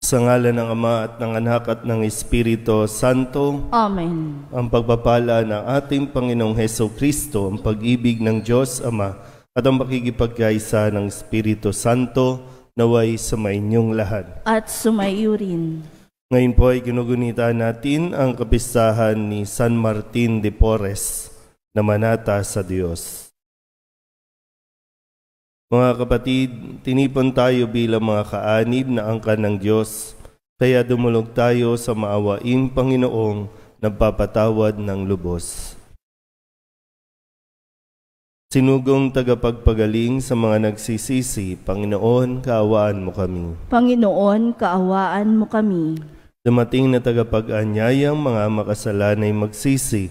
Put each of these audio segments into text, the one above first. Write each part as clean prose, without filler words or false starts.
Sa ngalan ng Ama at ng Anak at ng Espiritu Santo. Amen. Ang pagpapala ng ating Panginoong Hesukristo, ang pag-ibig ng Diyos Ama at ang pakikipagkaisa ng Espiritu Santo naway sumainyong lahat. At sumaiyo rin. Ngayon po ay ginugunita natin ang kapistahan ni San Martin de Porres na manata sa Diyos. Mga kapatid, tinipon tayo bilang mga kaanib na angkan ng Diyos, kaya dumulog tayo sa maawaing Panginoong nagpapatawad ng lubos. Sinugong tagapagpagaling sa mga nagsisisi, Panginoon, kaawaan mo kami. Panginoon, kaawaan mo kami. Dumating na tagapag-anyayang mga makasalanay magsisi,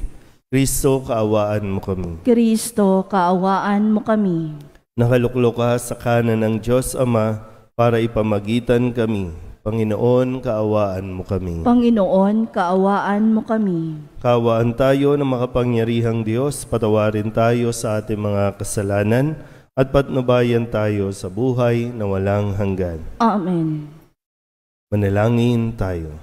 Kristo, kaawaan mo kami. Kristo, kaawaan mo kami. Nakaluklok ka sa kanan ng Diyos Ama para ipamagitan kami. Panginoon, kaawaan mo kami. Panginoon, kaawaan mo kami. Kaawaan tayo ng makapangyarihang Diyos, patawarin tayo sa ating mga kasalanan at patnubayan tayo sa buhay na walang hanggan. Amen. Manalangin tayo.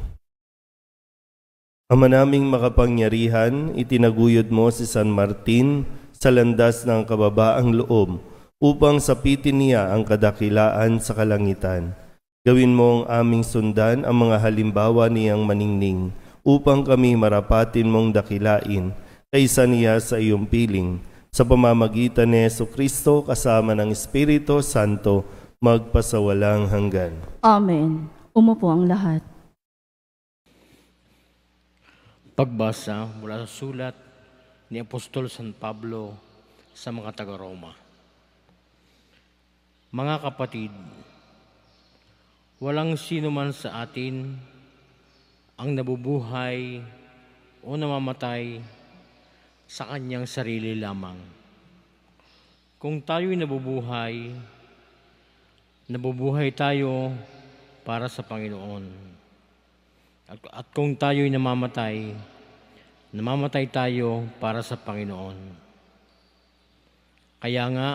Ama naming makapangyarihan, itinaguyod mo si San Martin sa landas ng kababaang loob upang sapitin niya ang kadakilaan sa kalangitan. Gawin mo ang aming sundan ang mga halimbawa niyang maningning upang kami marapatin mong dakilain kaysa niya sa iyong piling. Sa pamamagitan ni Jesucristo kasama ng Espiritu Santo magpasawalang hanggan. Amen. Umupo ang lahat. Pagbasa mula sa sulat ni Apostol San Pablo sa mga taga-Roma. Mga kapatid, walang sino man sa atin ang nabubuhay o namamatay sa kanyang sarili lamang. Kung tayo'y nabubuhay, nabubuhay tayo para sa Panginoon. At kung tayo'y namamatay, namamatay tayo para sa Panginoon. Kaya nga,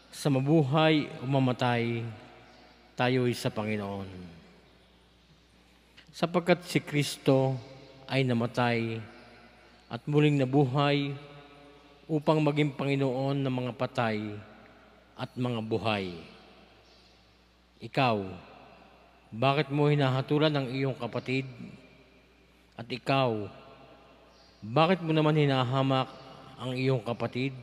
sa mabuhay o mamatay, tayo'y sa Panginoon. Sapagkat si Kristo ay namatay at muling nabuhay upang maging Panginoon ng mga patay at mga buhay. Ikaw, bakit mo hinahatulan ang iyong kapatid? At ikaw, bakit mo naman hinahamak ang iyong kapatid?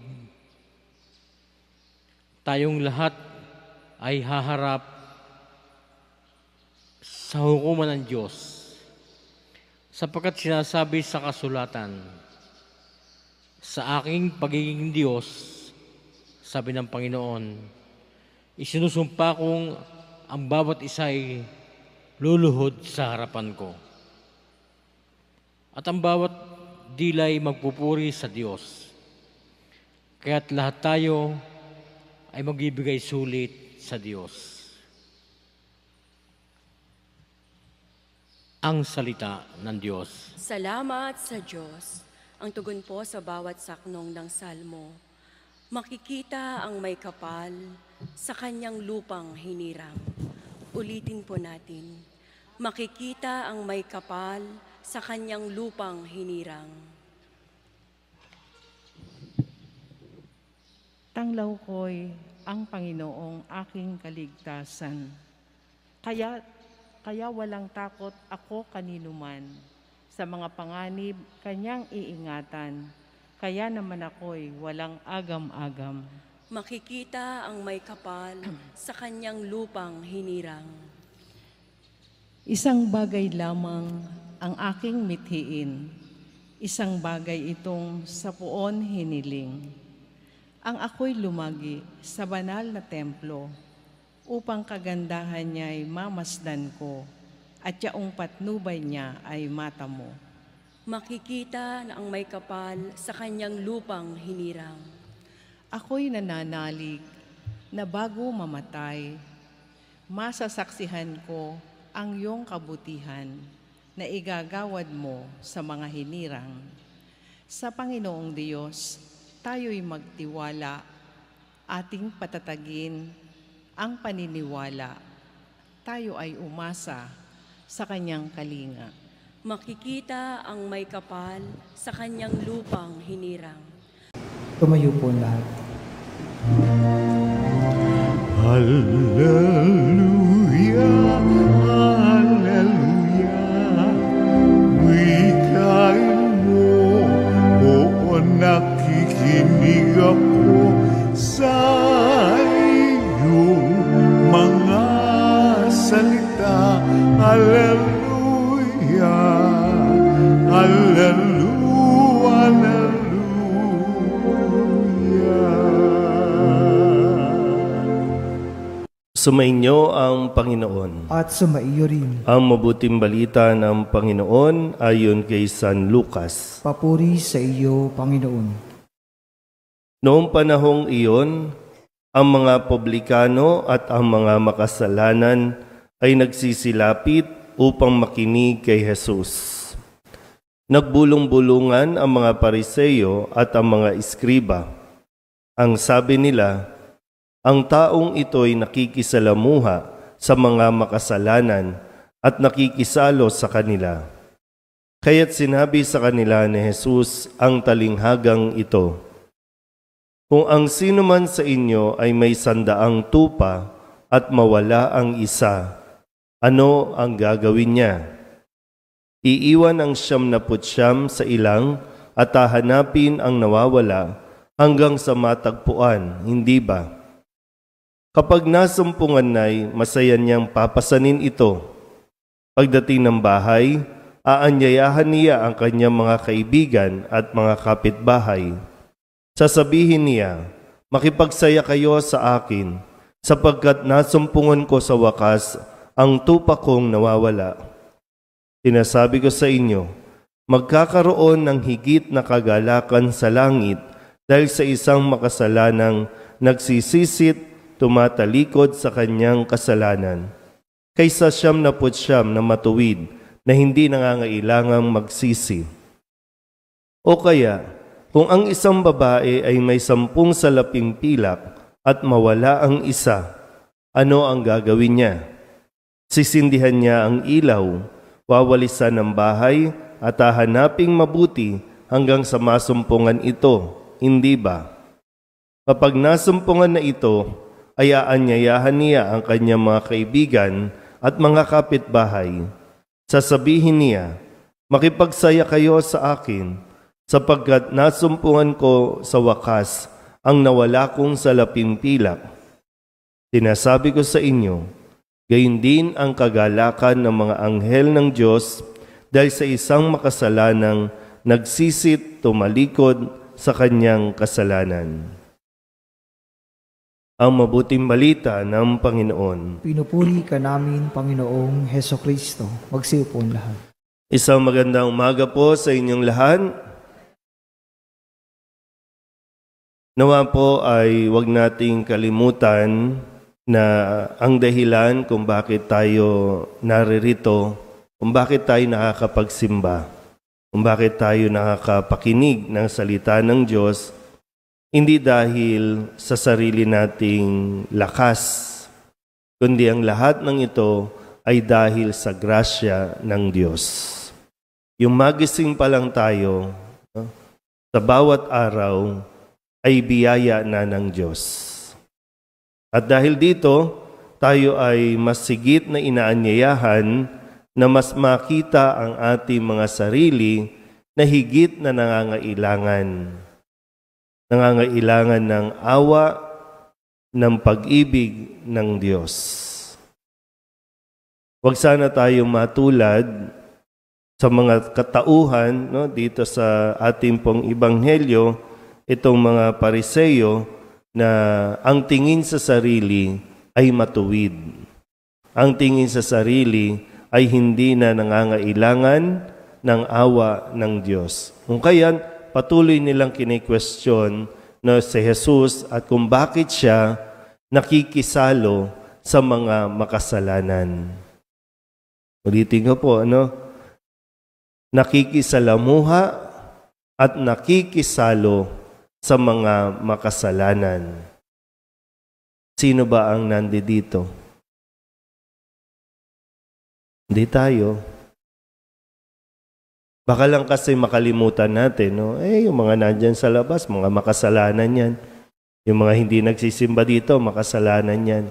Tayong lahat ay haharap sa hukuman ng Diyos, sapagkat sinasabi sa kasulatan, sa aking pagiging Diyos, sabi ng Panginoon, isinusumpa kong ang bawat isa'y luluhod sa harapan ko. At ang bawat dila'y magpupuri sa Diyos. Kaya't lahat tayo ay magbibigay sulit sa Diyos. Ang salita ng Diyos. Salamat sa Diyos. Ang tugon po sa bawat saknong ng salmo. Makikita ang may kapal sa kanyang lupang hinirang. Ulitin po natin. Makikita ang may kapal sa kanyang lupang hinirang. Tanglaw ko'y ang Panginoong aking kaligtasan. Kaya walang takot ako kaninuman. Sa mga panganib, kanyang iingatan. Kaya naman ako'y walang agam-agam. Makikita ang may kapal sa kanyang lupang hinirang. Isang bagay lamang ang aking mithiin. Isang bagay itong sa puon hiniling. Ang ako'y lumagi sa banal na templo upang kagandahan niya'y mamasdan ko at yaong patnubay niya ay mata mo. Makikita na ang may kapal sa kanyang lupang hinirang. Ako'y nananalig na bago mamatay, masasaksihan ko ang iyong kabutihan na igagawad mo sa mga hinirang. Sa Panginoong Diyos, tayo'y magtiwala, ating patatagin ang paniniwala tayo ay umasa sa kanyang kalinga. Makikita ang may kapal sa kanyang lupang hinirang. Tumayo po lahat. Hallelujah, hallelujah. Wikain mo, oo, nakikinig ako sa iyong mga salita. Hallelujah, hallelujah, hallelujah. Sumainyo ang Panginoon. At sumaiyo rin. Ang mabuting balita ng Panginoon ayon kay San Lucas. Papuri sa iyo, Panginoon. Noong panahong iyon, ang mga publikano at ang mga makasalanan ay nagsisilapit upang makinig kay Jesus. Nagbulong-bulungan ang mga Pariseo at ang mga Iskriba. Ang sabi nila, ang taong ito'y nakikisalamuha sa mga makasalanan at nakikisalo sa kanila. Kaya't sinabi sa kanila ni Jesus ang talinghagang ito, kung ang sino man sa inyo ay may 100 tupa at mawala ang isa, ano ang gagawin niya? Iiwan ang 99 sa ilang at hahanapin ang nawawala hanggang sa matagpuan, hindi ba? Kapag nasumpungan na'y masaya niyang papasanin ito. Pagdating ng bahay, aanyayahan niya ang kanyang mga kaibigan at mga kapitbahay. Sasabihin niya, makipagsaya kayo sa akin, sapagkat nasumpungan ko sa wakas ang tupa kong nawawala. Sinasabi ko sa inyo, magkakaroon ng higit na kagalakan sa langit dahil sa isang makasalanang nagsisisit, tumatalikod sa kanyang kasalanan, kaysa 99 na matuwid na hindi nangangailangang magsisi. O kaya, kung ang isang babae ay may 10 salaping pilak at mawala ang isa, ano ang gagawin niya? Sisindihan niya ang ilaw, wawalisan ng bahay at hahanaping mabuti hanggang sa masumpungan ito, hindi ba? Kapag nasumpungan na ito, ay aanyayahan niya ang kanyang mga kaibigan at mga kapitbahay. Sasabihin niya, makipagsaya kayo sa akin, sapagkat nasumpungan ko sa wakas ang nawala kong salaping pilak. Sinasabi ko sa inyo, gayon din ang kagalakan ng mga anghel ng Diyos dahil sa isang makasalanang nagsisit tumalikod sa kanyang kasalanan. Ang mabuting balita ng Panginoon. Pinupuri ka namin, Panginoong Hesukristo. Magsiupon lahat. Isang magandang umaga po sa inyong lahat. Nawa po ay huwag nating kalimutan na ang dahilan kung bakit tayo naririto, kung bakit tayo nakakapagsimba, kung bakit tayo nakakapakinig ng salita ng Diyos, hindi dahil sa sarili nating lakas, kundi ang lahat ng ito ay dahil sa grasya ng Diyos. Yung magising pa lang tayo, sa bawat araw ay biyaya na ng Diyos. At dahil dito, tayo ay mas sigit na inaanyayahan na mas makita ang ating mga sarili na higit na nangangailangan. Nangangailangan ng awa, ng pag-ibig ng Diyos. Huwag sana tayong matulad sa mga katauhan dito sa ating pong Ebanghelyo, itong mga Pariseo na ang tingin sa sarili ay matuwid. Ang tingin sa sarili ay hindi na nangangailangan ng awa ng Diyos. Kung kaya, patuloy nilang kini-question na si Jesus at kung bakit siya nakikisalo sa mga makasalanan. Ulitin ko po, nakikisalamuha at nakikisalo sa mga makasalanan. Sino ba ang nandito? Hindi tayo. Baka lang kasi makalimutan natin, no? Yung mga nandyan sa labas, mga makasalanan yan. Yung mga hindi nagsisimba dito, makasalanan yan.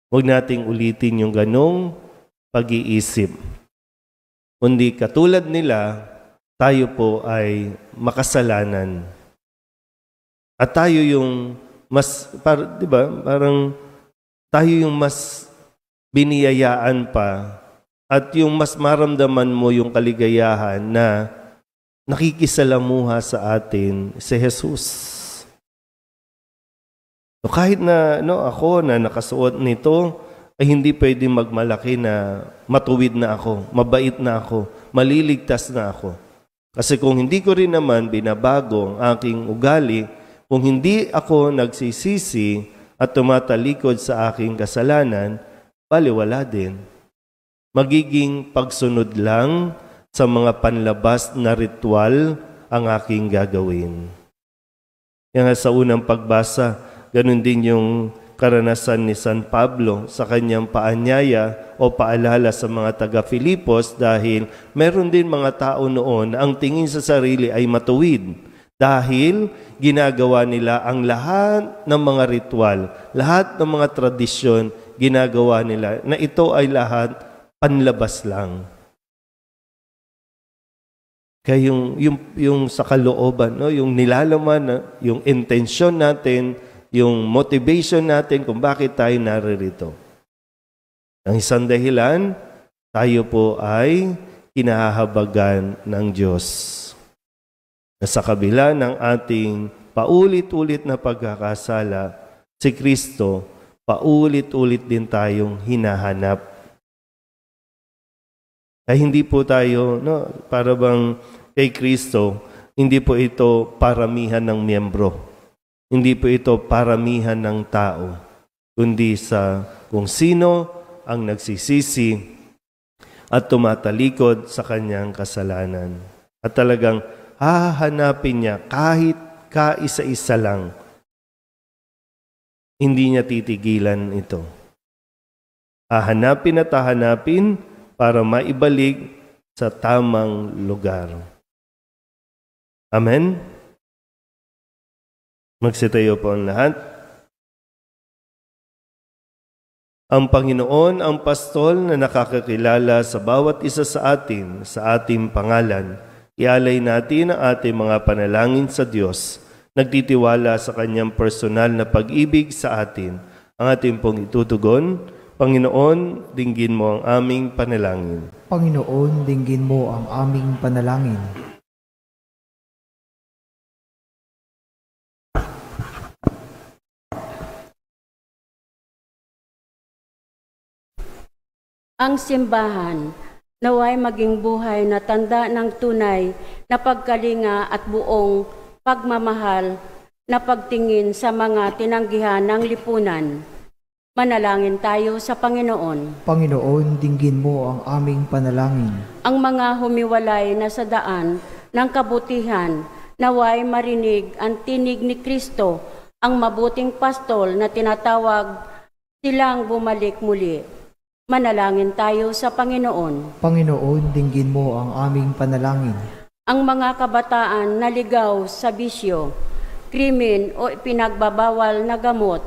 Huwag nating ulitin yung ganong pag-iisip. Kundi katulad nila, tayo po ay makasalanan. At tayo yung mas, di ba, parang tayo yung mas biniyayaan pa at yung mas maramdaman mo yung kaligayahan na nakikisalamuha sa atin si Jesus. So kahit na ako na nakasuot nito, ay hindi pwedeng magmalaki na matuwid na ako, mabait na ako, maliligtas na ako. Kasi kung hindi ko rin naman binabago ang aking ugali, kung hindi ako nagsisisi at tumatalikod sa aking kasalanan, baliwala din. Magiging pagsunod lang sa mga panlabas na ritual ang aking gagawin. Kaya sa unang pagbasa, ganun din yung karanasan ni San Pablo sa kanyang paanyaya o paalala sa mga taga-Filipos dahil meron din mga tao noon ang tingin sa sarili ay matuwid dahil ginagawa nila ang lahat ng mga ritual, lahat ng mga tradisyon ginagawa nila na ito ay lahat panlabas lang. Kaya yung sa kalooban, yung nilalaman, yung intensyon natin, yung motivation natin kung bakit tayo naririto. Ang isang dahilan, tayo po ay kinahahabagan ng Diyos. Na sa kabila ng ating paulit-ulit na pagkakasala, si Kristo, paulit-ulit din tayong hinahanap. Ay hindi po tayo, para bang kay Kristo, hindi po ito paramihan ng miyembro. Hindi po ito paramihan ng tao, kundi sa kung sino ang nagsisisi at tumatalikod sa kanyang kasalanan. At talagang hahanapin niya kahit kaisa-isa lang. Hindi niya titigilan ito. Hahanapin at hahanapin para maibalik sa tamang lugar. Amen? Magsitayo po ang lahat. Ang Panginoon ang pastol na nakakakilala sa bawat isa sa atin, sa ating pangalan. Ialay natin ang ating mga panalangin sa Diyos, nagtitiwala sa Kanyang personal na pag-ibig sa atin. Ang ating pong itutugon, Panginoon, dinggin mo ang aming panalangin. Panginoon, dinggin mo ang aming panalangin. Ang simbahan, naway maging buhay na tanda ng tunay na pagkalinga at buong pagmamahal na pagtingin sa mga tinanggihan ng lipunan. Manalangin tayo sa Panginoon. Panginoon, dinggin mo ang aming panalangin. Ang mga humiwalay na sa daan ng kabutihan, naway marinig ang tinig ni Kristo, ang mabuting pastol na tinatawag silang bumalik muli. Manalangin tayo sa Panginoon. Panginoon, dinggin mo ang aming panalangin. Ang mga kabataan na ligaw sa bisyo, krimen o pinagbabawal na gamot,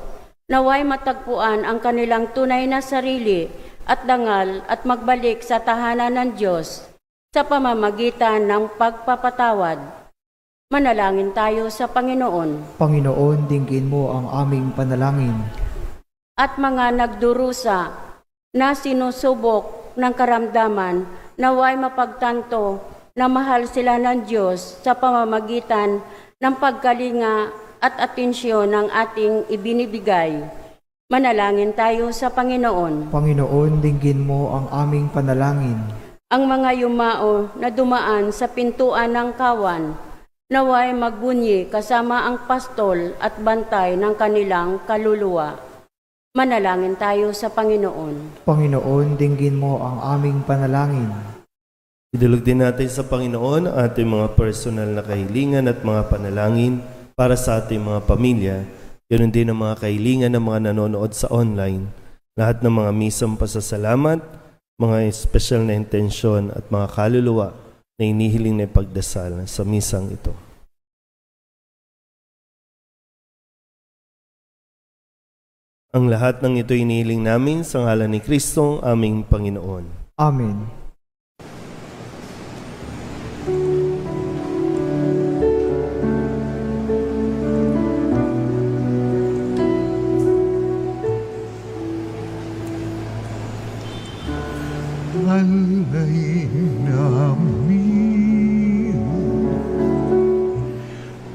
naway matagpuan ang kanilang tunay na sarili at dangal at magbalik sa tahanan ng Diyos sa pamamagitan ng pagpapatawad. Manalangin tayo sa Panginoon. Panginoon, dinggin mo ang aming panalangin. At mga nagdurusa na sinusubok ng karamdaman, naway mapagtanto na mahal sila ng Diyos sa pamamagitan ng pagkalinga at atensyon ng ating ibinibigay. Manalangin tayo sa Panginoon. Panginoon, dinggin mo ang aming panalangin. Ang mga yumao na dumaan sa pintuan ng kawan, naway magbunyi kasama ang pastol at bantay ng kanilang kaluluwa. Manalangin tayo sa Panginoon. Panginoon, dinggin mo ang aming panalangin. Idulog din natin sa Panginoon ang ating mga personal na kahilingan at mga panalangin para sa ating mga pamilya. Ganoon din ang mga kahilingan ng mga nanonood sa online. Lahat ng mga misang pasasalamat mga espesyal na intensyon at mga kaluluwa na inihiling na ipagdasal sa misang ito. Ang lahat ng ito inihiling namin sa ngalan ni Kristong aming Panginoon. Amen. Alay namin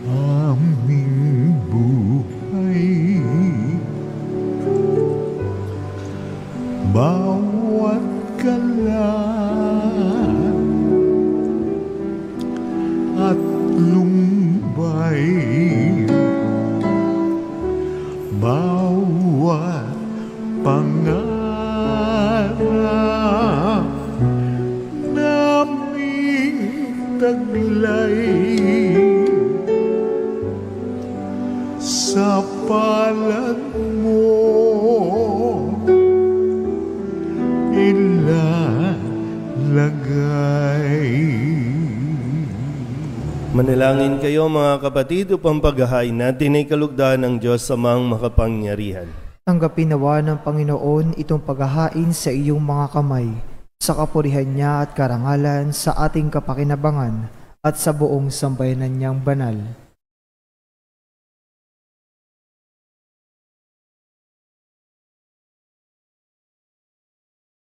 aming buhay, bawat kalan at lumbay, bawat pangarap naming taglay sa palad mo ilalagay. Manalangin kayo mga kapatid upang paghahain natin ay kalugdan ng Diyos Amang makapangyarihan. Tanggapin nawa ng Panginoon itong paghahain sa iyong mga kamay, sa kapurihan niya at karangalan sa ating kapakinabangan at sa buong sambayanan niyang banal.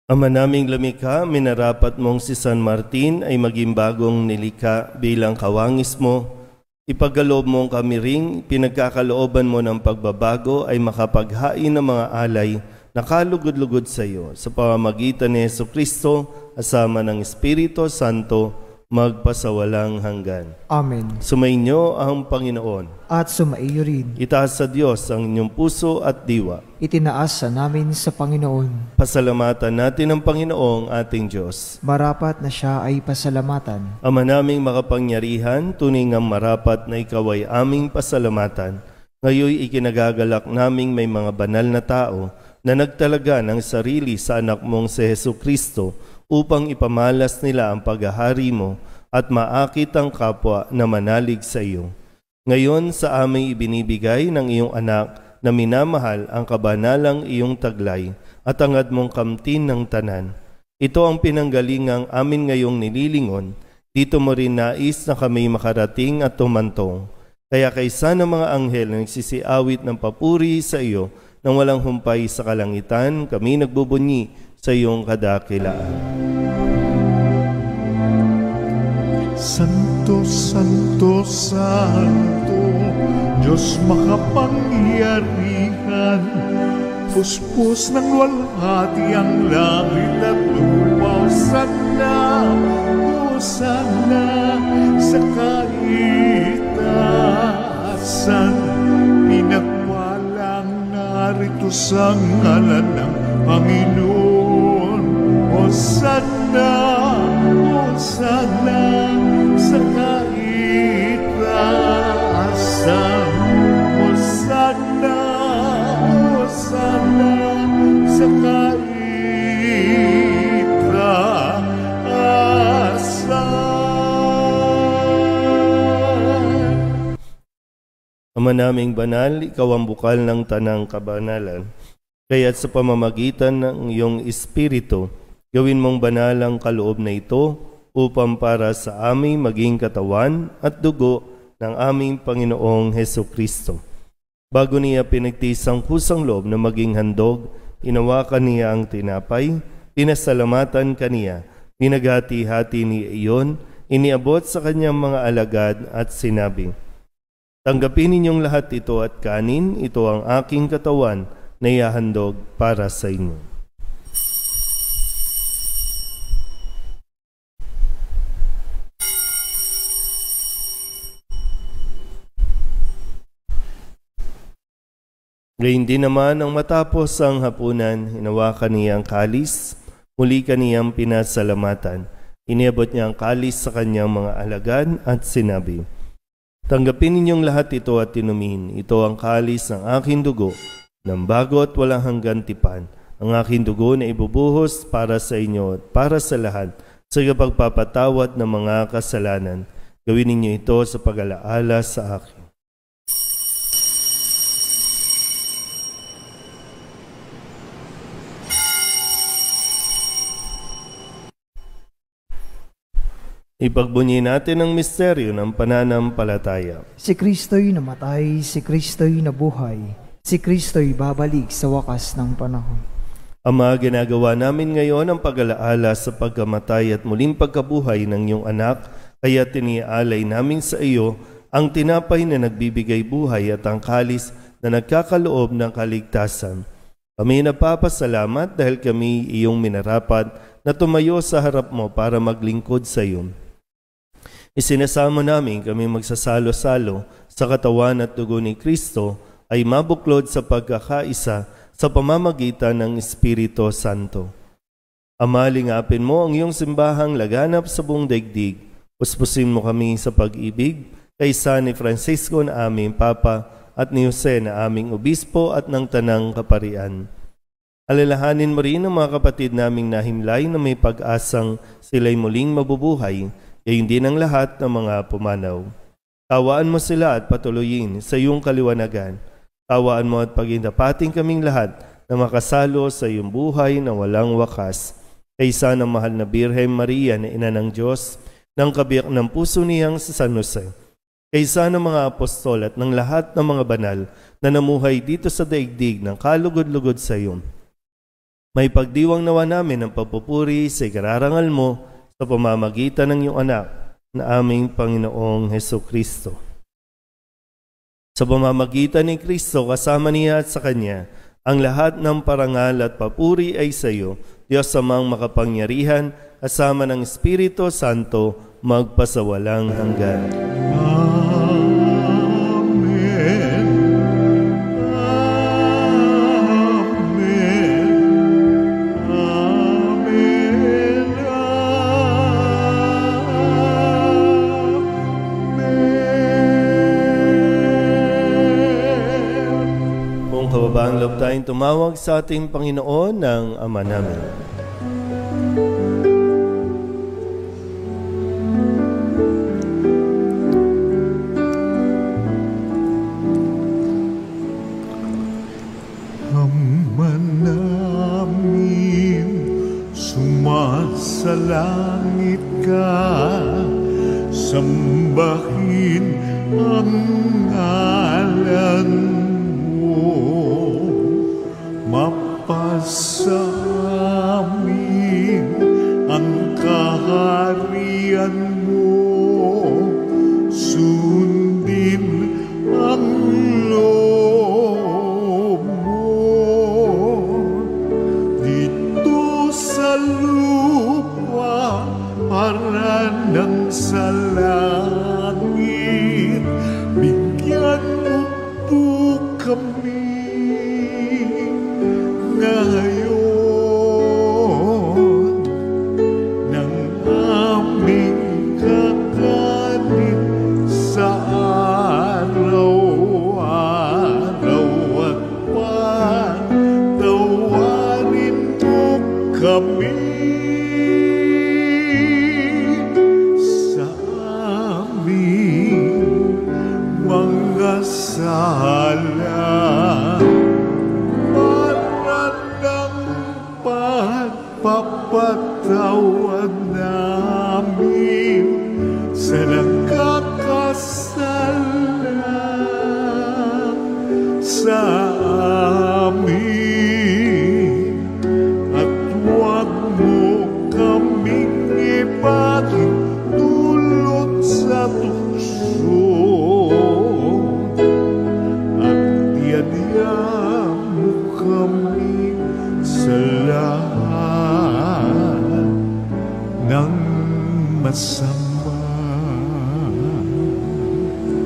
Ama naming lumikha, minarapat mong si San Martin ay maging bagong nilikha bilang kawangis mo. Ipagkaloob mong kami ring pinagkakalooban mo ng pagbabago ay makapaghain ng mga alay na kalugod-lugod sa iyo sa pamamagitan ni Jesucristo asama ng Espiritu Santo magpasawalang hanggan. Amen. Sumainyo ang Panginoon. At sumaiyo rin. Itaas sa Diyos ang inyong puso at diwa. Itinaas sa namin sa Panginoon. Pasalamatan natin ang Panginoong ating Diyos. Marapat na siya ay pasalamatan. Ama naming makapangyarihan, tunay ngang marapat na ikaw ay aming pasalamatan. Ngayoy ikinagagalak naming may mga banal na tao na nagtalaga ng sarili sa anak mong si Jesucristo upang ipamalas nila ang paghahari mo at maakit ang kapwa na manalig sa iyo. Ngayon sa aming ibinibigay ng iyong anak na minamahal ang kabanalang iyong taglay at angad mong kamtin ng tanan. Ito ang pinanggalingang amin ngayong nililingon. Dito mo rin nais na kami makarating at tumantong. Kaya kaysa ng mga anghel na nagsisiawit ng papuri sa iyo nang walang humpay sa kalangitan, kami nagbubunyi sa iyong kadakilaan. Santo, Santo, Santo, Diyos makapangyarihan, puspos ng luwalhati ang langit at lupa. Hosana sa kaitaasan, pinagpalang narito sa ngalan ng Panginoon. Hosana, Hosana sa kaitaasan. Hosana, Hosana sa kaitaasan. Ama naming banal, ikaw ang bukal ng tanang kabanalan. Kaya't sa pamamagitan ng iyong Espiritu, gawin mong banal ang kaloob na ito upang para sa aming maging katawan at dugo ng aming Panginoong Hesukristo. Bago niya pinagtisang kusang loob na maging handog, inawakan niya ang tinapay, pinasalamatan kaniya, pinaghati-hati niya iyon, iniabot sa kanyang mga alagad at sinabi, "Tanggapin ninyong lahat ito at kanin, ito ang aking katawan na ihahandog para sa inyo." Gayun din naman ang matapos ang hapunan, hinawakan niya ang kalis, muli kaniyang pinasalamatan. Iniabot niya ang kalis sa kanyang mga alagad at sinabi, "Tanggapin ninyong lahat ito at inumin. Ito ang kalis ng aking dugo, ng bago at walang hanggan tipan, ang aking dugo na ibubuhos para sa inyo at para sa lahat sa pagpapatawad ng mga kasalanan. Gawin ninyo ito sa pag-alaala sa akin. Ipagbunyi natin ang misteryo ng pananampalataya. Si Kristo'y namatay, si Kristo'y nabuhay, si Kristo'y babalik sa wakas ng panahon. Ama, ginagawa namin ngayon ang pag-alaala sa pagkamatay at muling pagkabuhay ng iyong anak, kaya tiniaalay namin sa iyo ang tinapay na nagbibigay buhay at ang kalis na nagkakaloob ng kaligtasan. Kami napapasalamat dahil kami iyong minarapat na tumayo sa harap mo para maglingkod sa iyo. Isinasamo namin kami magsasalo-salo sa katawan at dugo ni Kristo ay mabuklod sa pagkakaisa sa pamamagitan ng Espiritu Santo. Ama, lingapin mo ang iyong simbahang laganap sa buong daigdig. Puspusin mo kami sa pag-ibig kaysa ni Francisco na aming Papa at ni Jose na aming Obispo at ng Tanang Kaparian. Alalahanin mo rin ang mga kapatid naming nahimlay na may pag-asang sila'y muling mabubuhay, gayon din ang lahat ng mga pumanaw. Tawaan mo sila at patuloyin sa iyong kaliwanagan. Tawaan mo at pagindapating kaming lahat na makasalo sa iyong buhay na walang wakas. Kaysa ng mahal na Birhen Maria na Ina ng Diyos, ng kabiyak ng puso niyang sa San Jose. Kaysa ng mga apostol at ng lahat ng mga banal na namuhay dito sa daigdig ng kalugod-lugod sa iyo. May pagdiwang nawa namin ang papupuri sa ikararangal mo sa pamamagitan ng iyong anak na aming Panginoong Hesukristo. Sa pamamagitan ni Kristo kasama niya at sa Kanya, ang lahat ng parangal at papuri ay sa iyo, Diyos Amang makapangyarihan, kasama ng Espiritu Santo, magpasawalang hanggan. Amen. Kababang loob tayong tumawag sa ating Panginoon ng Ama namin. Ama namin, sumasalangit ka, sambahin ang ngalan mapasa amin ang kaharian mo, sundin ang loob mo dito sa lupa para nang sa langit. Bigyan mo po kami ngayon ng aming kakanin sa araw-araw at patawarin mo kami sa aming mga sala. Papatawad namin sa nagkakasala sa amin, at huwag mo kaming ipahintulot sa tukso, at diadya mo kami sa lahat ng masama.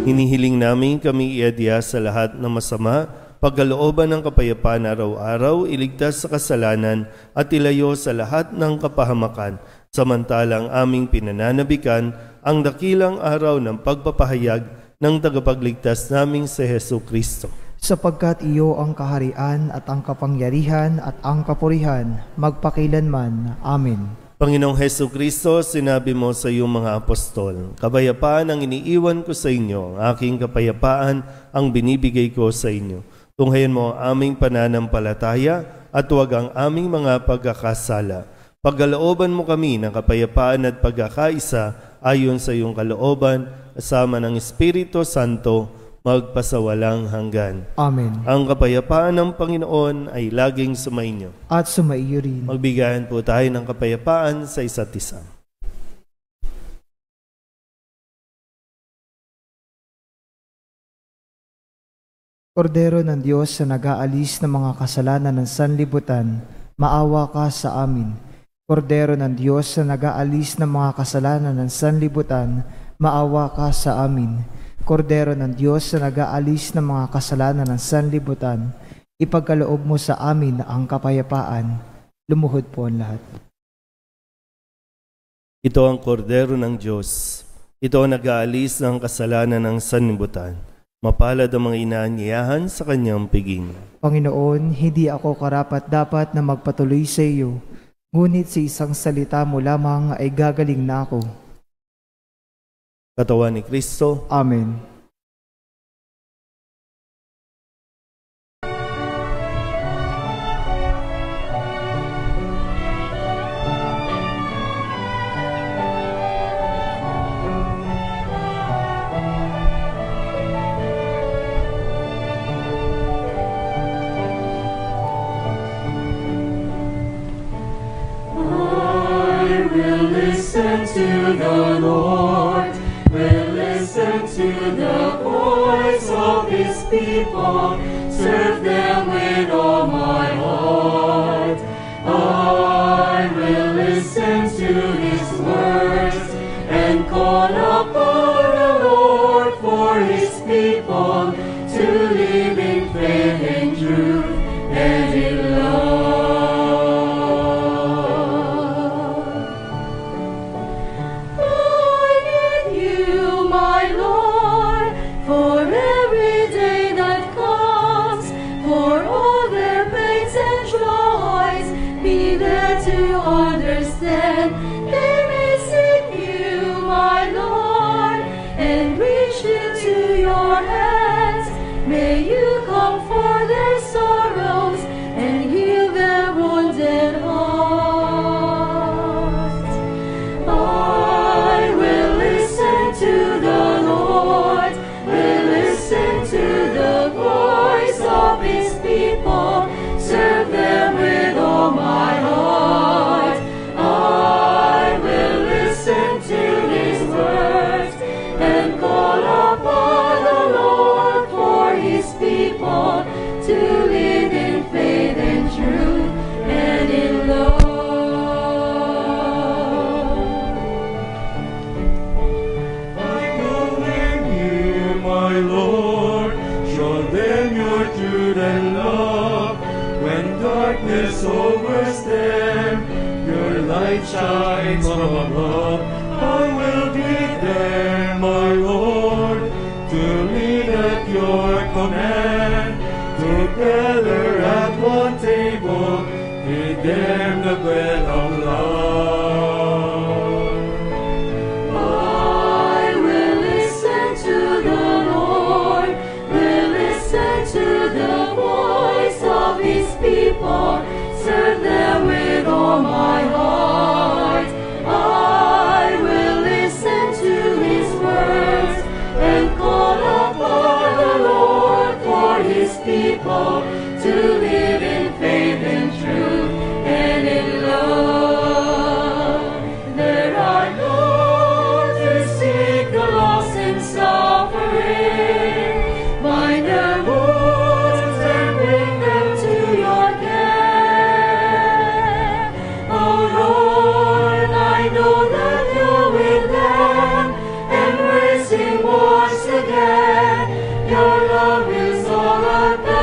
Hinihiling namin kami iadya sa lahat ng masama, pagkalooban ng kapayapaan araw-araw, iligtas sa kasalanan at ilayo sa lahat ng kapahamakan, samantalang aming pinananabikan ang dakilang araw ng pagpapahayag ng tagapagligtas naming si Hesukristo. sapagkat iyo ang kaharian at ang kapangyarihan at ang kapurihan magpakilanman. Amen. Panginoong Hesu Kristo, sinabi mo sa iyong mga apostol, "Kapayapaan ang iniiwan ko sa inyo, ang aking kapayapaan ang binibigay ko sa inyo. Tunghayan mo ang aming pananampalataya at huwag ang aming mga pagkakasala. Pagkalooban mo kami ng kapayapaan at pagkakaisa ayon sa iyong kalooban, kasama ng Espiritu Santo, magpasawalang hanggan. Amen. Ang kapayapaan ng Panginoon ay laging sumainyo. At sumaiyo rin. Magbigayan po tayo ng kapayapaan sa isa't isa. Kordero ng Diyos na nag-aalis ng mga kasalanan ng sanlibutan, maawa ka sa amin. Kordero ng Diyos na nag-aalis ng mga kasalanan ng sanlibutan, maawa ka sa amin. Kordero ng Diyos na nag-aalis ng mga kasalanan ng sanlibutan, ipagkaloob mo sa amin ang kapayapaan. Lumuhod po ang lahat. Ito ang kordero ng Diyos. Ito ang nag-aalis ng kasalanan ng sanlibutan. Mapalad ang mga inaanyayahan sa kanyang piging. Panginoon, hindi ako karapat-dapat na magpatuloy sa iyo, ngunit sa isang salita mo lamang ay gagaling na ako. Katawan ni Kristo. Amen. Listen to the Lord, will listen to the voice of His people, serve them with all my heart. I will listen to His words and call upon the Lord for His people to live in faith and truth and in love. Understand, they may seek you, my Lord, and reach into your hands. May you comfort their sorrows and heal their wounded hearts. I will listen to the Lord, will listen to the voice of His people, serve them with all my heart. To live in faith and truth and in love. I believe you, my Lord, show them your truth and love. When darkness overtakes them, your light shines from above. I will be there, my Lord, to lead at your command. Together at one table, feed them the bread of love. I will listen to the Lord, will listen to the voice of His people, serve them with all my heart. I will listen to His words and call upon the Lord for His people to live in faith and truth and in love. There are those who seek the lost and suffering, bind their wounds and bring them to your care. Oh Lord, I know that you're with them, embracing once again. Your love is all I bear.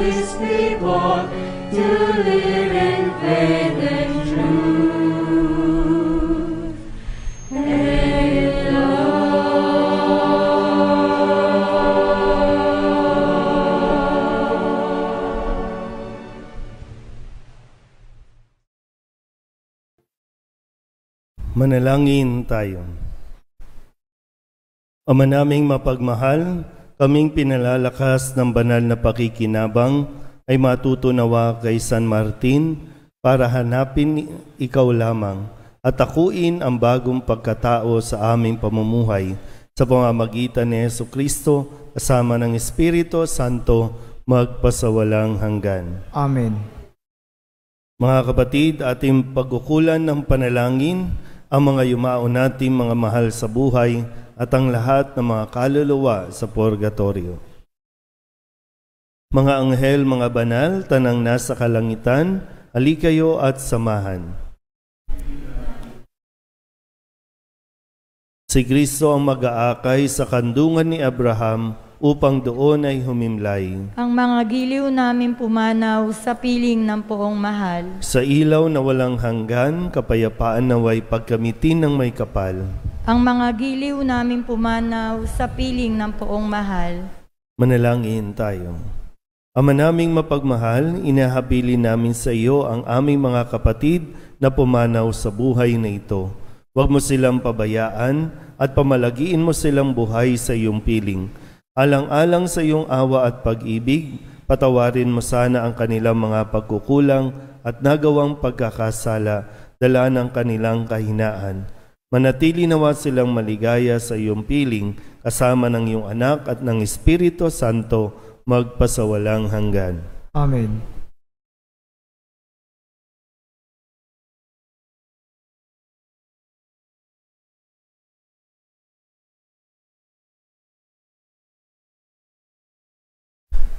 His people to live in faith and truth. Manalangin tayo. Ama naming mapagmahal, kaming pinalalakas ng banal na pakikinabang ay matutunawa kay San Martin para hanapin ikaw lamang at akuin ang bagong pagkatao sa aming pamumuhay sa pamamagitan ni Jesucristo kasama ng Espiritu Santo magpasawalang hanggan. Amen. Mga kapatid, ating pagkukulan ng panalangin ang mga yumao nating mga mahal sa buhay at ang lahat ng mga kaluluwa sa purgatorio. Mga anghel, mga banal, tanang nasa kalangitan, halikayo at samahan. Si Kristo ang mag-aakay sa kandungan ni Abraham upang doon ay humimlay. Ang mga giliw namin pumanaw sa piling ng poong mahal. Sa ilaw na walang hanggan, kapayapaan naway pagkamitin ng may kapal. Ang mga giliw namin pumanaw sa piling ng poong mahal. Manalangin tayo. Ama naming mapagmahal, inahabilin namin sa iyo ang aming mga kapatid na pumanaw sa buhay na ito. Huwag mo silang pabayaan at pamalagiin mo silang buhay sa iyong piling. Alang-alang sa iyong awa at pag-ibig, patawarin mo sana ang kanilang mga pagkukulang at nagawang pagkakasala, dala ng kanilang kahinaan. Manatili nawa silang maligaya sa iyong piling, kasama ng iyong anak at ng Espiritu Santo, magpasawalang hanggan. Amen.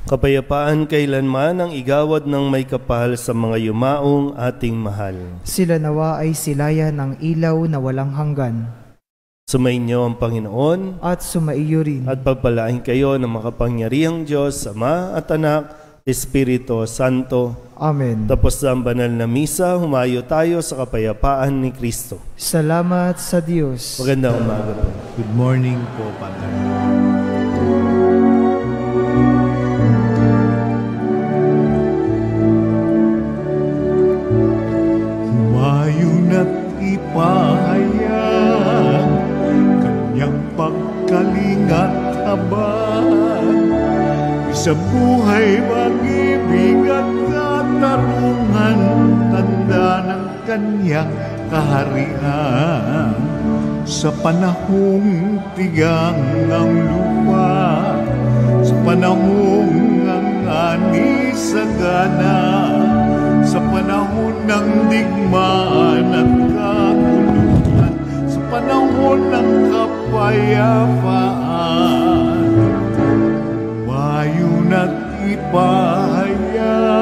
Kapayapaan kailanman ang igawad ng may kapal sa mga yumaong ating mahal. Sila nawa ay silayan ng ilaw na walang hanggan. Sumainyo ang Panginoon at sumaiyo rin. At pagpalain kayo ng makapangyarihang Diyos, Ama at Anak, Espiritu Santo. Amen. Tapos ang banal na misa, humayo tayo sa kapayapaan ni Kristo. Salamat sa Diyos. Magandang umaga po. Good morning po, Padre. Ipahayag kanyang pagkalingat habag sa buhay, pag-ibig at katarungan, tanda ng kanyang kaharian. Sa panahong tigang ang lupa, sa panahong ang ani sagana, sa panahon ng digmaan at kaguluhan, sa panahon ng kapayapaan, humayon at ipahayag